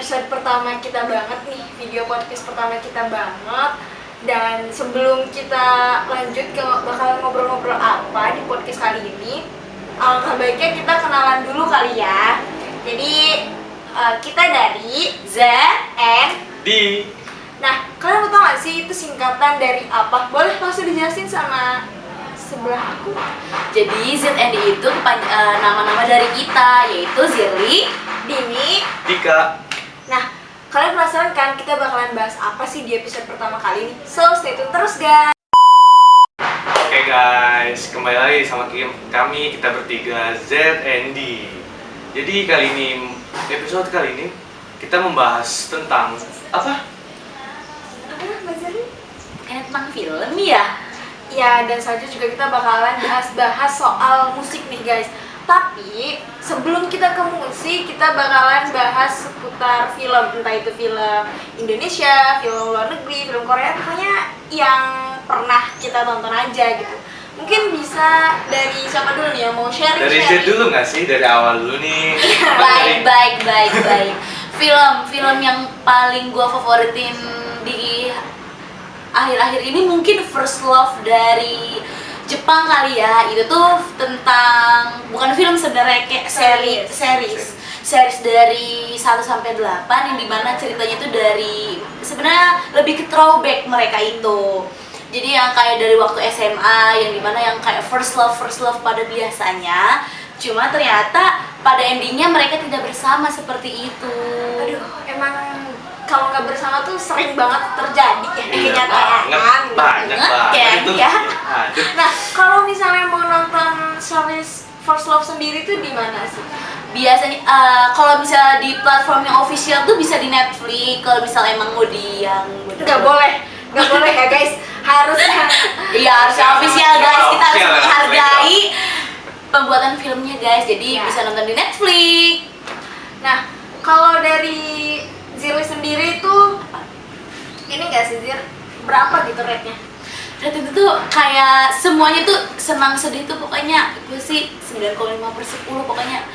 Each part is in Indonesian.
episode pertama kita banget nih, video podcast pertama kita banget. Dan sebelum kita lanjut ke bakal ngobrol-ngobrol apa di podcast kali ini, alangkah baiknya kita kenalan dulu kali ya. Jadi kita dari Z and D. Nah, kalian mau tau gak sih itu singkatan dari apa? Boleh langsung dijelasin sama sebelah aku. Jadi ZND itu nama-nama dari kita, yaitu Zirli, Dini, Dika. Nah, kalian penasaran kan kita bakalan bahas apa sih di episode pertama kali ini? So, stay tune terus guys. Oke guys, kembali lagi sama kami kita bertiga Z and D. Jadi episode kali ini kita membahas tentang apa? Apa Mbak Zari? tentang film ya. Ya, dan selanjutnya juga kita bakalan bahas soal musik nih guys. Tapi sebelum kita ke musik, kita bakalan bahas seputar film, entah itu film Indonesia, film luar negeri, film Korea, pokoknya yang pernah kita tonton aja gitu. Mungkin bisa dari siapa dulu nih yang mau sharing? Dari Z dulu nggak sih? Dari awal dulu nih. Baik. Film yang paling gua favoritin di akhir-akhir ini mungkin First Love dari Jepang kali ya. Itu tuh tentang, bukan film sebenarnya, kayak series dari 1 sampai 8 yang dimana ceritanya itu dari, sebenarnya lebih ke throwback mereka itu. Jadi yang kayak dari waktu SMA, yang dimana yang kayak first love pada biasanya, cuma ternyata pada endingnya mereka tidak bersama seperti itu. Aduh, emang kalau nggak bersama tuh sering banget terjadi ya di Iya, kenyataan. banyak Itu ya. Nah, kalau misalnya mau nonton series First Love sendiri tuh di mana sih? Biasanya kalau misalnya di platform yang official tuh bisa di Netflix. Kalau misalnya emang mau di yang Nggak boleh ya guys, harusnya. Iya, harusnya official guys. Kita harus Official, menghargai pembuatan filmnya guys. Jadi Ya. bisa nonton di Netflix. Nah, kalau dari Zirli sendiri tuh ini nggak sih Zir? Berapa gitu rate-nya? Rate itu tuh kayak semuanya tuh senang sedih tuh pokoknya gue sih 9,5/10 pokoknya.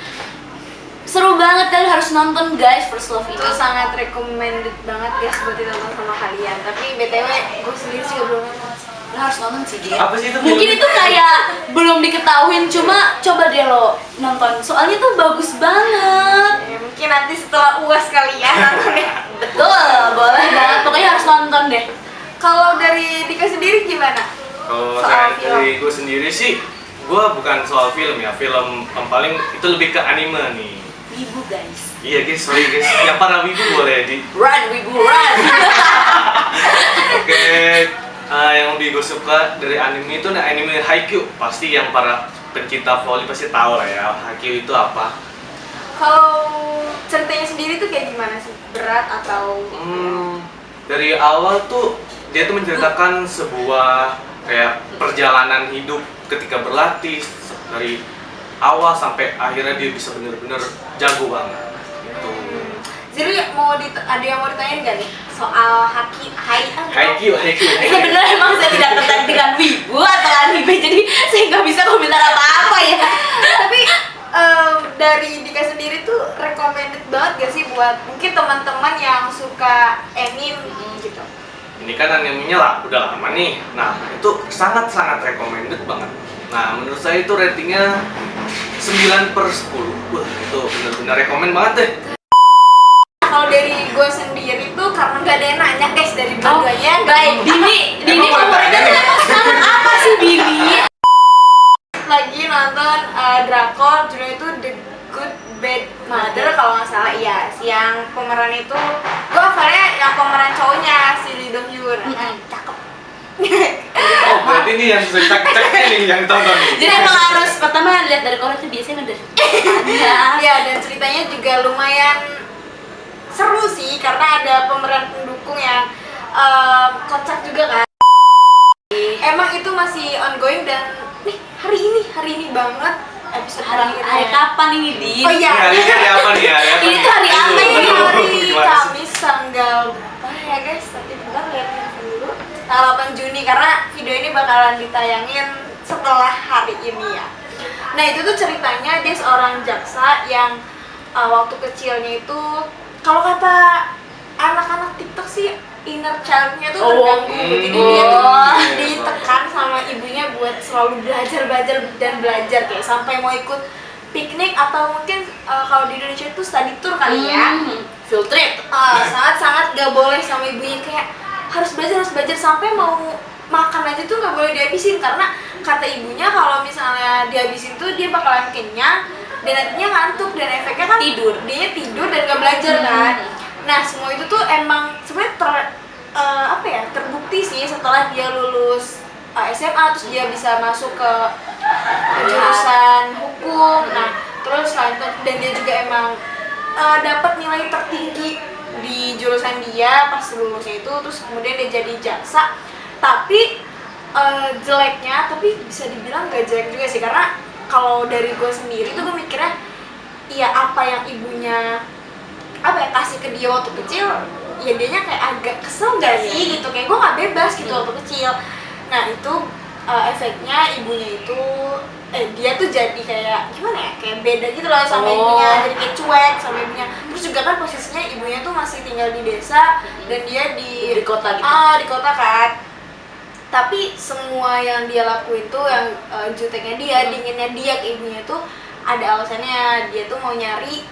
Seru banget, kalian harus nonton guys First Love Itu itu. sangat recommended banget guys buat ditonton sama kalian. Tapi BTW gue sendiri juga belum nonton. Lo harus nonton sih dia. Apa sih itu? Mungkin itu kayak belum diketahuin, cuma coba deh lo nonton. Soalnya tuh bagus banget. Ya, mungkin nanti setelah UAS kali ya nontonnya. Betul, boleh banget. Pokoknya harus nonton deh. Kalau dari Dika sendiri gimana? Kalau Soal film. dari gue sendiri sih, gue bukan soal film ya. Film yang paling itu lebih ke anime nih. Wibu guys. Iya guys, sorry guys. Yang para wibu boleh di. Run, Wibu run. Oke, yang lebih gue suka dari anime itu anime Haikyuu. Pasti yang para pencinta volley pasti tahu lah ya Haikyuu itu apa. Kalau ceritanya sendiri tuh kayak gimana sih? Berat atau Dari awal tuh dia tuh menceritakan sebuah kayak perjalanan hidup ketika berlatih dari awal sampai akhirnya dia bisa bener-bener jago banget. Gitu. Zirli ada yang mau ditanyain gak nih soal Haikyuu. Sebenarnya emang saya tidak tertarik dengan Wibu atau anime, jadi saya nggak bisa komentar apa-apa ya. Tapi dari Dika sendiri tuh recommended banget gak sih buat mungkin teman-teman yang suka anime gitu? Ini kan animenya lah udah lama nih. Nah, itu sangat-sangat recommended banget. Nah, menurut saya itu ratingnya 9/10. Wah, itu bener-bener rekomend banget deh. Kalau dari gue sendiri tuh karena gak ada yang nanya guys dari dua-duanya. Baik, Dini Emang favoritnya tuh emang sekarang apa sih Dini? Lagi nonton drakor judulnya itu The Good Bad Mother kalau nggak salah. Iya, yang pemeran itu gue hafalnya yang pemeran cowoknya si Lee Dong Hyun. Cakep. Oh, berarti ini yang cek nih yang tonton nih. Jadi emang harus pertama lihat dari Korea tuh biasanya dari Iya, dan ceritanya juga lumayan seru sih karena ada pemeran pendukung yang kocak juga kan. Emang itu masih ongoing dan nih hari ini banget episode hari terakhirnya. kapan ini Di? Oh iya, Hari apa nih ya? Ini tuh hari apa ini ini? hari Gimana sih? Kamis tanggal ya guys, nanti bentar lihat handphone dulu. Tanggal 8 Juni karena video ini bakalan ditayangin setelah hari ini ya. Nah, itu tuh ceritanya dia seorang jaksa yang waktu kecilnya itu kalau kata anak-anak TikTok sih inner child-nya tuh terganggu. Jadi dia tuh ditekan sama ibunya buat selalu belajar dan belajar, kayak sampai mau ikut piknik atau mungkin kalau di Indonesia itu study tour kali ya, field trip. sangat-sangat gak boleh sama ibunya, kayak harus belajar sampai mau makan aja tuh gak boleh dihabisin, karena kata ibunya kalau misalnya dihabisin tuh dia bakalan kenyang dan nantinya ngantuk, dan efeknya kan dia tidur dan gak belajar kan. Nah semua itu tuh emang sebenarnya terbukti sih setelah dia lulus SMA, terus dia bisa masuk ke jurusan hukum. Nah terus lanjut, dan dia juga emang dapat nilai tertinggi di jurusan dia pas lulusnya itu, terus kemudian dia jadi jaksa. Tapi jeleknya, tapi bisa dibilang gak jelek juga sih, karena kalau dari gue sendiri tuh gue mikirnya ya apa yang ibunya kasih ke dia waktu kecil, ya dianya kayak agak kesel gak sih gitu, kayak gue gak bebas gitu waktu kecil. Nah itu efeknya ibunya itu dia tuh jadi kayak gimana ya, kayak beda gitu loh sama ibunya, jadi kayak cuek sama ibunya. Terus juga kan posisinya ibunya tuh masih tinggal di desa dan dia di kota gitu. Di kota kan. Tapi semua yang dia lakuin tuh, yang juteknya dia, dinginnya dia ke ibunya tuh ada alasannya. Dia tuh mau nyari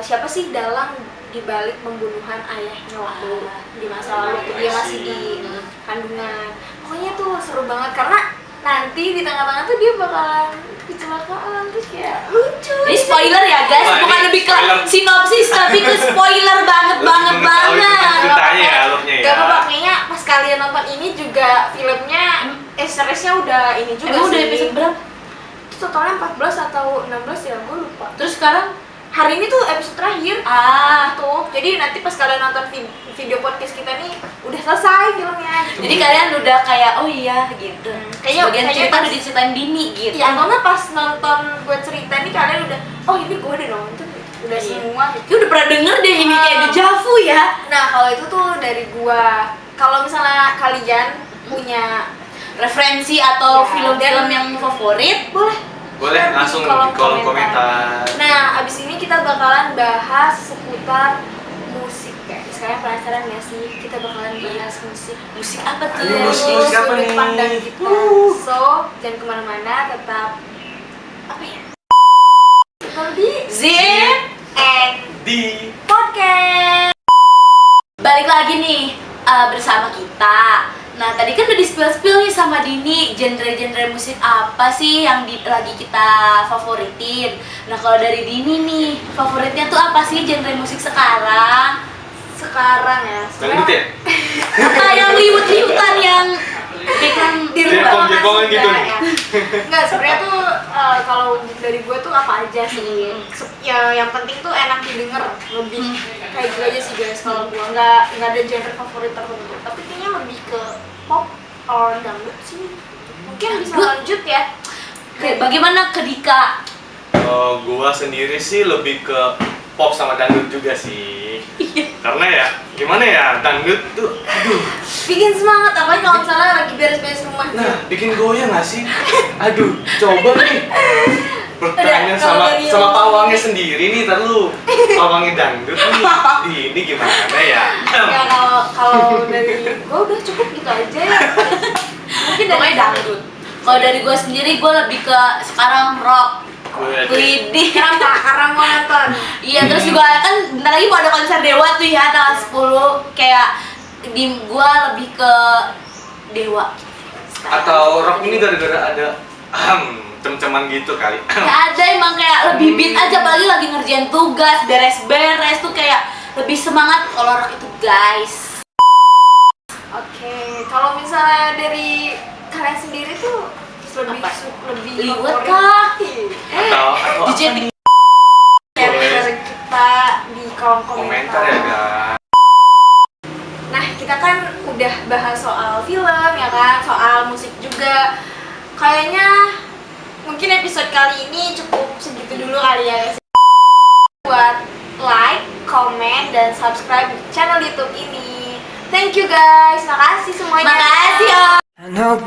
siapa sih dalang dibalik pembunuhan ayahnya waktu di masa lalu waktu dia masih di kandungan. Pokoknya tuh seru banget, karena nanti di tengah-tengah tuh dia bakalan kecelakaan, terus kayak lucu. Ini spoiler ya guys, bukan lebih ke sinopsis tapi ke spoiler banget. Ceritanya ya, alurnya ya. Gak apa-apa, kayaknya pas kalian nonton ini juga filmnya seriesnya udah ini juga. Emang sih. udah episode berapa? Itu totalnya 14 atau 16 ya, gue lupa. Terus sekarang Hari ini tuh episode terakhir. Tuh. Jadi nanti pas kalian nonton video podcast kita nih udah selesai filmnya gitu. jadi kalian udah kayak oh iya gitu. Sebagian cerita pas- udah diceritain Dini gitu. Iya, karena pas nonton gue cerita nih kalian udah, oh ini gue udah nonton, udah semua gitu. Ya udah pernah denger deh ini kayak dejavu ya. Nah kalau itu tuh dari gua, kalau misalnya kalian punya Referensi atau Ya, film-film dan- yang favorit Boleh share langsung di kolom komentar. Nah abis ini kita bakalan bahas seputar musik guys. Kalian penasaran gak sih kita bakalan bahas musik? musik apa tuh? Ayo, musik Dari apa sudut nih? pandang kita. So jangan kemana-mana, tetap apa ya? Tetap di Zip and Di podcast. balik lagi nih bersama kita. Nah tadi kan udah di-spill nih sama Dini genre-genre musik apa sih yang lagi kita favoritin. Nah kalau dari Dini nih, favoritnya tuh apa sih genre musik sekarang? Sekarang ya. Dangdut ya? Yang liwut-liwutan yang Di Jepong-jepongan gitu nih. Enggak, sebenarnya tuh kalau dari gue tuh apa aja sih. Ya yang penting tuh enak didengar, lebih kayak gitu aja sih guys. Kalau gue nggak ada genre favorit tertentu, tapi kayaknya lebih ke pop or dangdut sih. Mungkin bisa lanjut ya. Bagaimana ke Dika? Gua sendiri sih lebih ke pop sama dangdut juga sih. Karena ya gimana ya, dangdut tuh aduh. Bikin semangat, apalagi kalau misalnya lagi beres-beres rumah. Nah, bikin goyang gak sih? Aduh, coba nih. Bertanya Udah, kalau dari sama lo- pawangnya sendiri nih, ntar lu pawangnya dangdut nih. Ini gimana ya? Ya kalau dari gue udah cukup gitu aja ya. Mungkin dari Pokoknya dangdut. Kalau dari gue sendiri, gue lebih ke sekarang rock. Widih. Karena mau nonton. Iya, terus juga kan bentar lagi mau ada konser Dewa tuh ya tanggal 10. Kayak di gua lebih ke Dewa. Atau rock ini gara-gara ada cem-ceman gitu kali. Ya ada emang kayak lebih beat aja, apalagi lagi ngerjain tugas, beres-beres tuh kayak lebih semangat kalau rock itu guys. Oke, kalau misalnya dari kalian sendiri tuh lebih Apa? lebih Liwet favorit. kah? Atau DJ apa nih? Share Boleh. dari kita di kolom Komentar ya guys. Nah, kita kan udah bahas soal film ya kan, soal musik juga. Kayaknya mungkin episode kali ini cukup segitu dulu kali ya guys. Buat like, comment, dan subscribe channel YouTube ini. Thank you guys, makasih semuanya. Makasih ya. I know